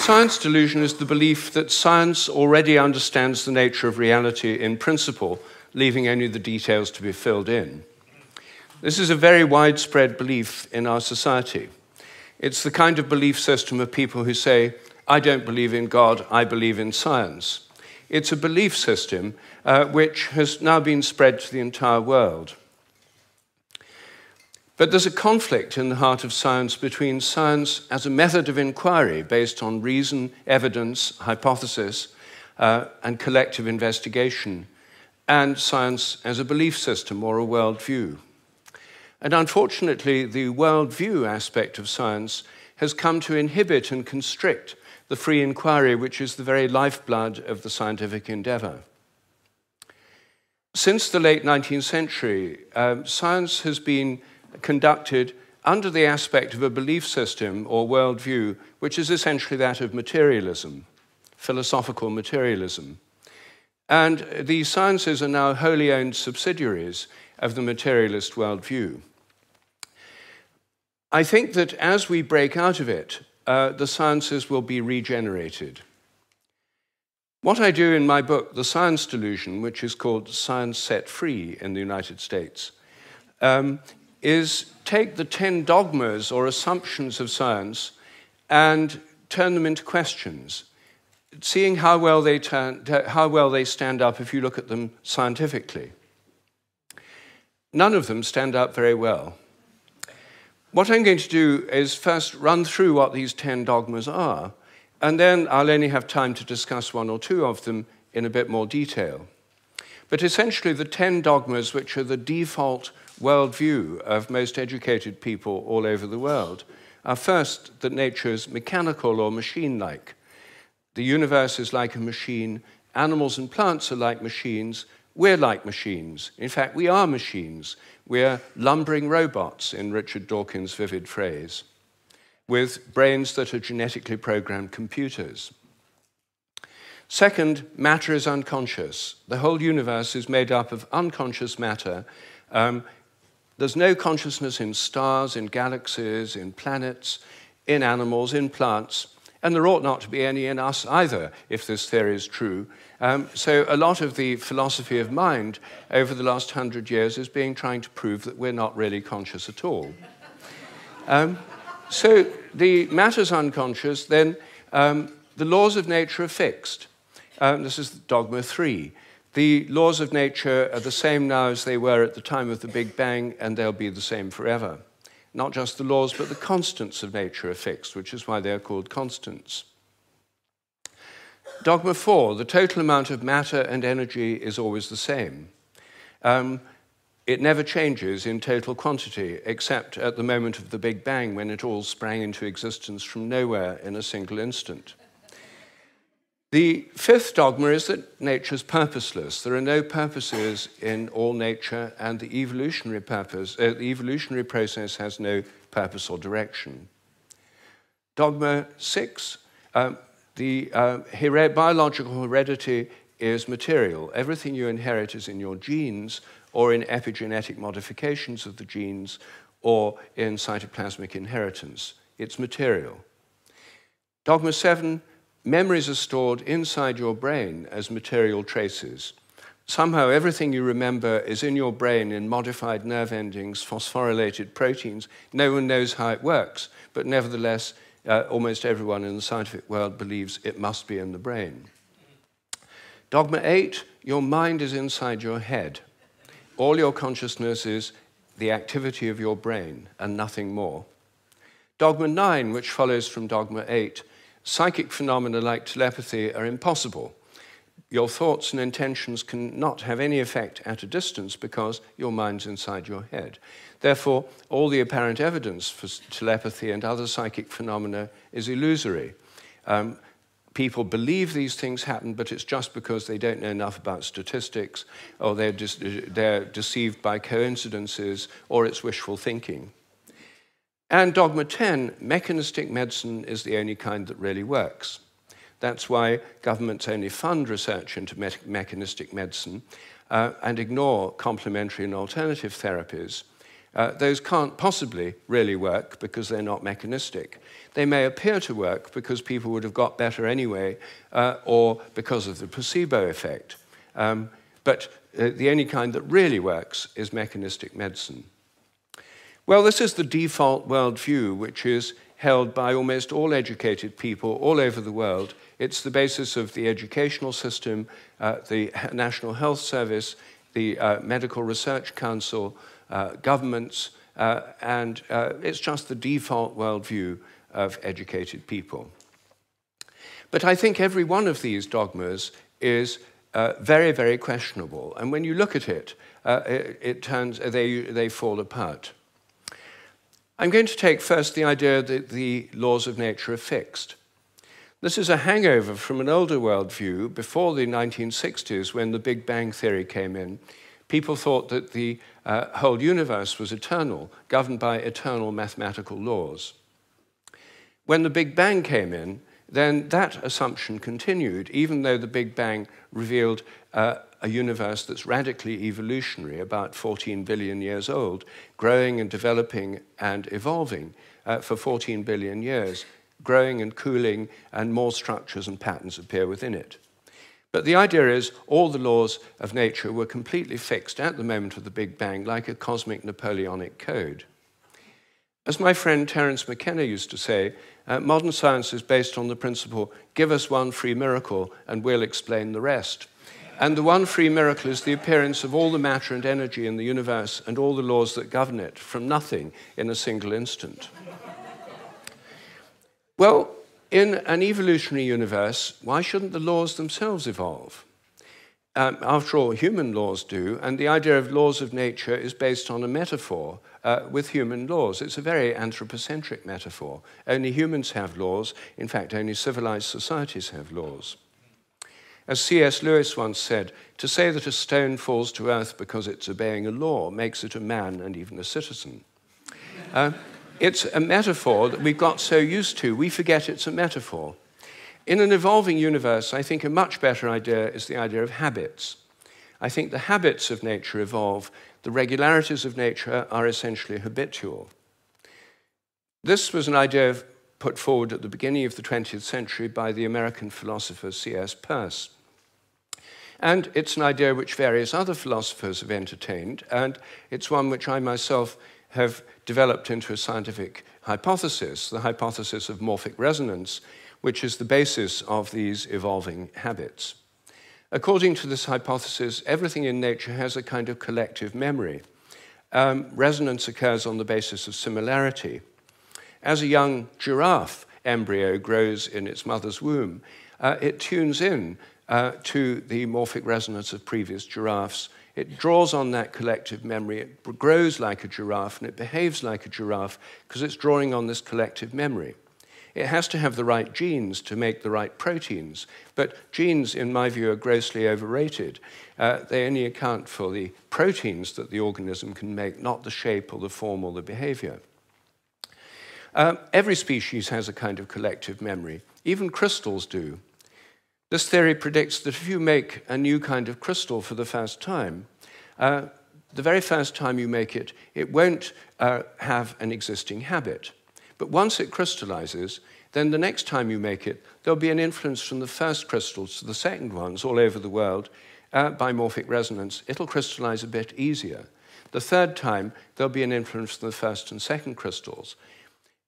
science delusion is the belief that science already understands the nature of reality in principle, leaving only the details to be filled in. This is a very widespread belief in our society. It's the kind of belief system of people who say, I don't believe in God, I believe in science. It's a belief system which has now been spread to the entire world. But there's a conflict in the heart of science between science as a method of inquiry based on reason, evidence, hypothesis, and collective investigation, and science as a belief system or a worldview. And unfortunately, the worldview aspect of science has come to inhibit and constrict the free inquiry, which is the very lifeblood of the scientific endeavor. Since the late 19th century, science has been conducted under the aspect of a belief system or worldview, which is essentially that of materialism, philosophical materialism. And these sciences are now wholly owned subsidiaries of the materialist worldview. I think that as we break out of it, the sciences will be regenerated. What I do in my book, The Science Delusion, which is called Science Set Free in the United States, is take the 10 dogmas or assumptions of science and turn them into questions, seeing how well they stand up if you look at them scientifically. None of them stand up very well. What I'm going to do is first run through what these 10 dogmas are, and then I'll only have time to discuss one or two of them in a bit more detail. But essentially, the 10 dogmas, which are the default worldview of most educated people all over the world, are first that nature is mechanical or machine-like. The universe is like a machine, animals and plants are like machines, we're like machines. In fact, we are machines. We're lumbering robots, in Richard Dawkins' vivid phrase, with brains that are genetically programmed computers. Second, matter is unconscious. The whole universe is made up of unconscious matter. There's no consciousness in stars, in galaxies, in planets, in animals, in plants, and there ought not to be any in us either, if this theory is true. So a lot of the philosophy of mind over the last 100 years is trying to prove that we're not really conscious at all. So the matter's unconscious, then the laws of nature are fixed. This is dogma 3. The laws of nature are the same now as they were at the time of the Big Bang, and they'll be the same forever. Not just the laws, but the constants of nature are fixed, which is why they're called constants. Dogma 4, the total amount of matter and energy is always the same. It never changes in total quantity, except at the moment of the Big Bang, when it all sprang into existence from nowhere in a single instant. The 5th dogma is that nature is purposeless. There are no purposes in all nature, and the evolutionary process has no purpose or direction. Dogma 6, biological heredity is material. Everything you inherit is in your genes, or in epigenetic modifications of the genes, or in cytoplasmic inheritance. It's material. Dogma 7, memories are stored inside your brain as material traces. Somehow everything you remember is in your brain in modified nerve endings, phosphorylated proteins. No one knows how it works, but nevertheless, almost everyone in the scientific world believes it must be in the brain. Dogma 8, your mind is inside your head. All your consciousness is the activity of your brain and nothing more. Dogma 9, which follows from dogma 8, psychic phenomena like telepathy are impossible. Your thoughts and intentions cannot have any effect at a distance because your mind's inside your head. Therefore, all the apparent evidence for telepathy and other psychic phenomena is illusory. People believe these things happen, but it's just because they don't know enough about statistics, or they're deceived by coincidences, or it's wishful thinking. And dogma 10, mechanistic medicine is the only kind that really works. That's why governments only fund research into mechanistic medicine and ignore complementary and alternative therapies. Those can't possibly really work because they're not mechanistic. They may appear to work because people would have got better anyway, or because of the placebo effect. But the only kind that really works is mechanistic medicine. Well, this is the default worldview, which is held by almost all educated people all over the world. It's the basis of the educational system, the National Health Service, the Medical Research Council, governments, and it's just the default worldview of educated people. But I think every one of these dogmas is very, very questionable. And when you look at it, they fall apart. I'm going to take first the idea that the laws of nature are fixed. This is a hangover from an older worldview before the 1960s, when the Big Bang theory came in. People thought that the whole universe was eternal, governed by eternal mathematical laws. When the Big Bang came in, then that assumption continued, even though the Big Bang revealed a universe that's radically evolutionary, about 14 billion years old, growing and developing and evolving for 14 billion years, growing and cooling, and more structures and patterns appear within it. But the idea is all the laws of nature were completely fixed at the moment of the Big Bang, like a cosmic Napoleonic code. As my friend Terence McKenna used to say, modern science is based on the principle, give us one free miracle and we'll explain the rest. And the one free miracle is the appearance of all the matter and energy in the universe and all the laws that govern it from nothing in a single instant. Well, in an evolutionary universe, why shouldn't the laws themselves evolve? After all, human laws do, and the idea of laws of nature is based on a metaphor with human laws. It's a very anthropocentric metaphor. Only humans have laws. In fact, only civilized societies have laws. As C.S. Lewis once said, to say that a stone falls to earth because it's obeying a law makes it a man and even a citizen. It's a metaphor that we've got so used to, we forget it's a metaphor. In an evolving universe, I think a much better idea is the idea of habits. I think the habits of nature evolve. The regularities of nature are essentially habitual. This was an idea put forward at the beginning of the 20th century by the American philosopher C.S. Peirce. And it's an idea which various other philosophers have entertained, and it's one which I myself have developed into a scientific hypothesis, the hypothesis of morphic resonance, which is the basis of these evolving habits. According to this hypothesis, everything in nature has a kind of collective memory. Resonance occurs on the basis of similarity. As a young giraffe embryo grows in its mother's womb, it tunes in to the morphic resonance of previous giraffes. It draws on that collective memory. It grows like a giraffe, and it behaves like a giraffe because it's drawing on this collective memory. It has to have the right genes to make the right proteins, but genes, in my view, are grossly overrated. They only account for the proteins that the organism can make, not the shape or the form or the behavior. Every species has a kind of collective memory. Even crystals do. This theory predicts that if you make a new kind of crystal for the first time, the very first time you make it, it won't have an existing habit. But once it crystallizes, then the next time you make it, there'll be an influence from the first crystals to the second ones all over the world by morphic resonance. It'll crystallize a bit easier. The third time, there'll be an influence from the first and second crystals.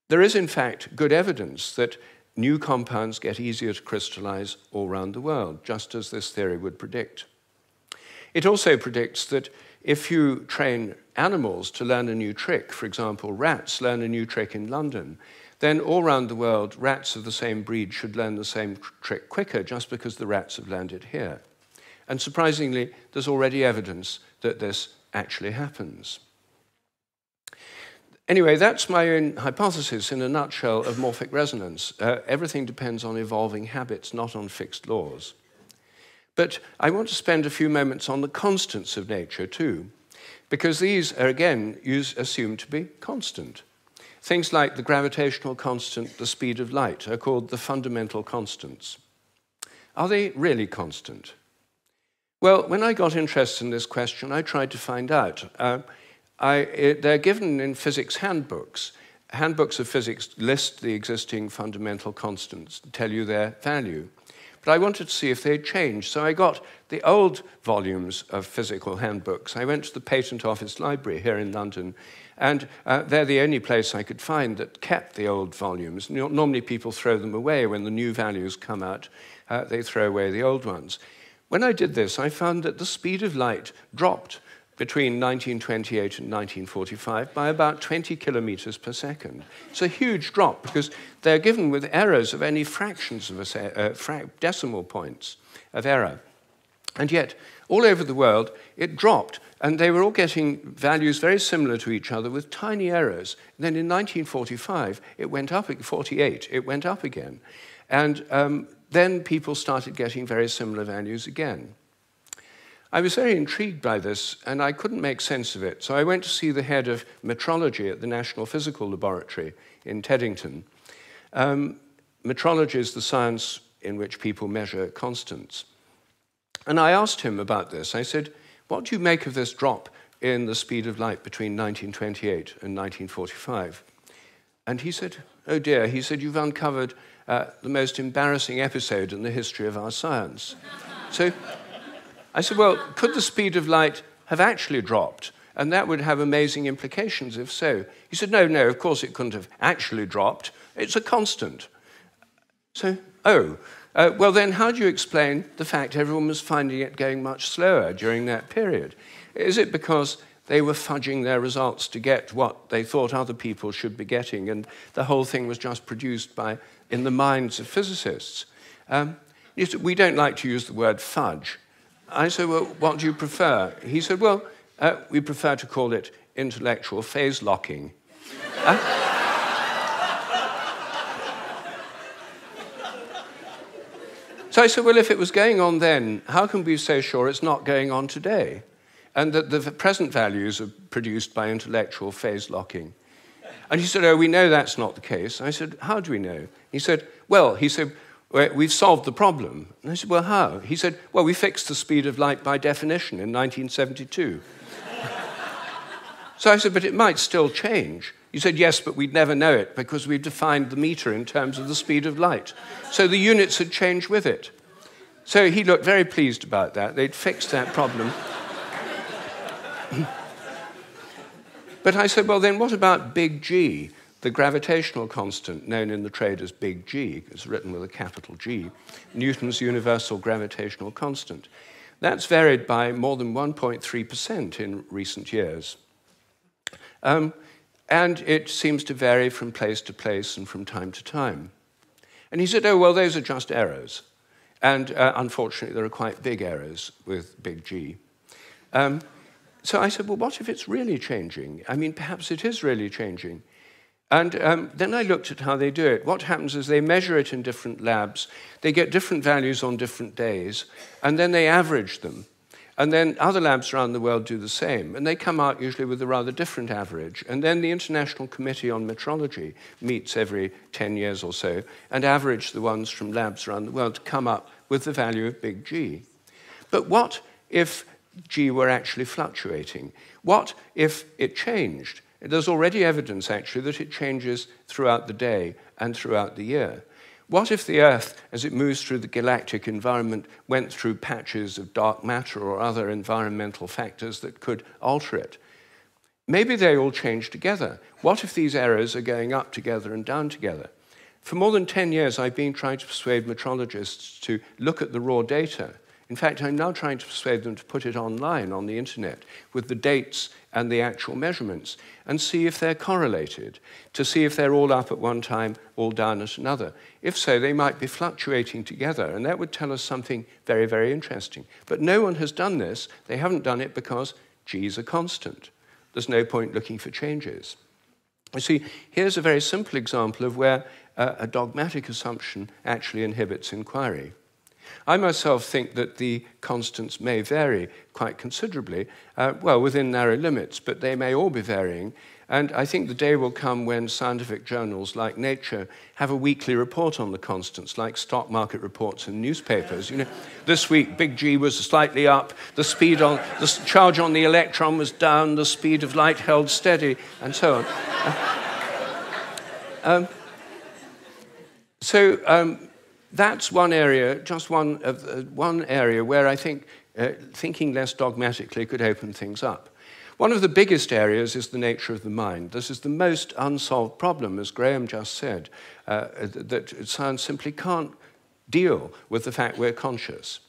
There is, in fact, good evidence that new compounds get easier to crystallize all around the world, just as this theory would predict. It also predicts that if you train animals to learn a new trick, for example, rats learn a new trick in London, then all around the world, rats of the same breed should learn the same trick quicker just because the rats have learned it here. And surprisingly, there's already evidence that this actually happens. Anyway, that's my own hypothesis in a nutshell of morphic resonance. Everything depends on evolving habits, not on fixed laws. But I want to spend a few moments on the constants of nature too, because these are, again, assumed to be constant. Things like the gravitational constant, the speed of light, are called the fundamental constants. Are they really constant? Well, when I got interested in this question, I tried to find out. they're given in physics handbooks. Handbooks of physics list the existing fundamental constants, tell you their value. But I wanted to see if they'd changed, so I got the old volumes of physical handbooks. I went to the Patent Office Library here in London, and they're the only place I could find that kept the old volumes. Normally people throw them away when the new values come out. They throw away the old ones. When I did this, I found that the speed of light dropped between 1928 and 1945 by about 20 kilometers per second. It's a huge drop because they're given with errors of only fractions of decimal points of error. And yet, all over the world, it dropped, and they were all getting values very similar to each other with tiny errors. And then in 1945, it went up, 48, it went up again. And then people started getting very similar values again. I was very intrigued by this, and I couldn't make sense of it. So I went to see the head of metrology at the National Physical Laboratory in Teddington. Metrology is the science in which people measure constants. And I asked him about this. I said, what do you make of this drop in the speed of light between 1928 and 1945? And he said, oh dear, he said, you've uncovered the most embarrassing episode in the history of our science. So I said, well, could the speed of light have actually dropped? And that would have amazing implications if so. He said, no, of course it couldn't have actually dropped. It's a constant. So, well then how do you explain the fact everyone was finding it going much slower during that period? Is it because they were fudging their results to get what they thought other people should be getting, and the whole thing was just produced in the minds of physicists? We don't like to use the word fudge. I said, well, what do you prefer? He said, well, we prefer to call it intellectual phase locking. So I said, well, if it was going on then, how can we be so sure it's not going on today? And that the present values are produced by intellectual phase locking. And he said, oh, we know that's not the case. I said, how do we know? He said, we've solved the problem. And I said, well, how? He said, well, we fixed the speed of light by definition in 1972. So I said, but it might still change. He said, yes, but we'd never know it because we've defined the meter in terms of the speed of light. So the units had changed with it. So he looked very pleased about that. They'd fixed that problem. But I said, well, then what about big G, the gravitational constant known in the trade as big G? It's written with a capital G, Newton's universal gravitational constant. That's varied by more than 1.3% in recent years. And it seems to vary from place to place and from time to time. And he said, oh, well, those are just errors. And unfortunately, there are quite big errors with big G. So I said, well, what if it's really changing? I mean, perhaps it is really changing. And then I looked at how they do it. What happens is they measure it in different labs. They get different values on different days, and then they average them. And then other labs around the world do the same, and they come out usually with a rather different average. And then the International Committee on Metrology meets every 10 years or so and average the ones from labs around the world to come up with the value of big G. But what if G were actually fluctuating? What if it changed? There's already evidence, actually, that it changes throughout the day and throughout the year. What if the Earth, as it moves through the galactic environment, went through patches of dark matter or other environmental factors that could alter it? Maybe they all change together. What if these errors are going up together and down together? For more than 10 years, I've been trying to persuade metrologists to look at the raw data. In fact, I'm now trying to persuade them to put it online on the internet with the dates and the actual measurements and see if they're correlated, to see if they're all up at one time, all down at another. If so, they might be fluctuating together, and that would tell us something very, very interesting. But no one has done this. They haven't done it because G is a constant. There's no point looking for changes. You see, here's a very simple example of where a dogmatic assumption actually inhibits inquiry. I myself think that the constants may vary quite considerably, well, within narrow limits, but they may all be varying. And I think the day will come when scientific journals like Nature have a weekly report on the constants, like stock market reports in newspapers. You know, this week, big G was slightly up, the charge on the electron was down, the speed of light held steady, and so on. That's one area, just one area where I think thinking less dogmatically could open things up. One of the biggest areas is the nature of the mind. This is the most unsolved problem, as Graham just said, that science simply can't deal with the fact we're conscious.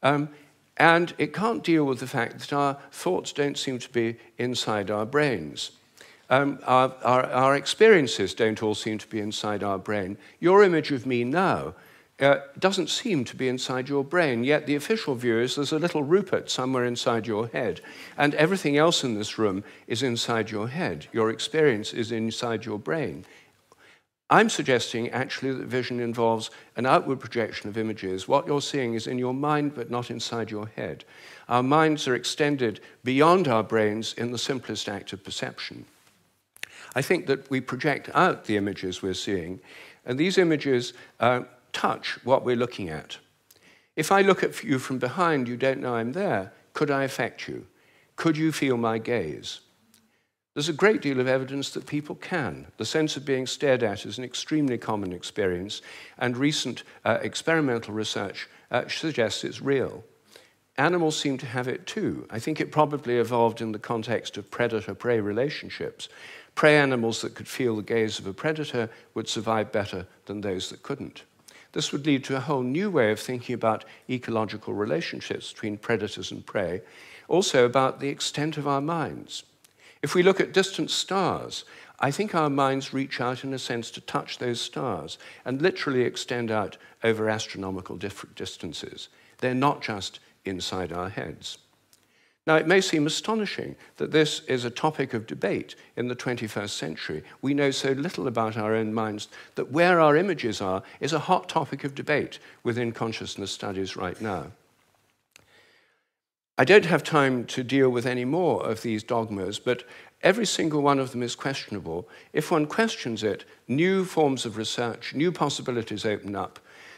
And it can't deal with the fact that our thoughts don't seem to be inside our brains. Our experiences don't all seem to be inside our brain. Your image of me now doesn't seem to be inside your brain, yet the official view is there's a little Rupert somewhere inside your head, and everything else in this room is inside your head. Your experience is inside your brain. I'm suggesting actually that vision involves an outward projection of images. What you're seeing is in your mind, but not inside your head. Our minds are extended beyond our brains in the simplest act of perception. I think that we project out the images we're seeing, and these images touch what we're looking at. If I look at you from behind, you don't know I'm there. Could I affect you? Could you feel my gaze? There's a great deal of evidence that people can. The sense of being stared at is an extremely common experience, and recent experimental research suggests it's real. Animals seem to have it too. I think it probably evolved in the context of predator-prey relationships. Prey animals that could feel the gaze of a predator would survive better than those that couldn't. This would lead to a whole new way of thinking about ecological relationships between predators and prey, also about the extent of our minds. If we look at distant stars, I think our minds reach out in a sense to touch those stars and literally extend out over astronomical distances. They're not just inside our heads. Now, it may seem astonishing that this is a topic of debate in the 21st century. We know so little about our own minds that where our images are is a hot topic of debate within consciousness studies right now. I don't have time to deal with any more of these dogmas, but every single one of them is questionable. If one questions it, new forms of research, new possibilities open up.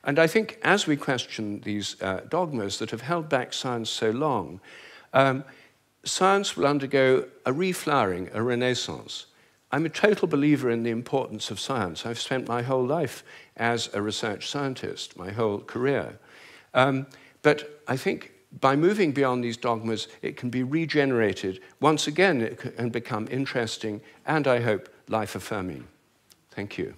And I think as we question these dogmas that have held back science so long, science will undergo a reflowering, a renaissance. I'm a total believer in the importance of science. I've spent my whole life as a research scientist, my whole career. But I think by moving beyond these dogmas, it can be regenerated. Once again, it can become interesting and, I hope, life-affirming. Thank you.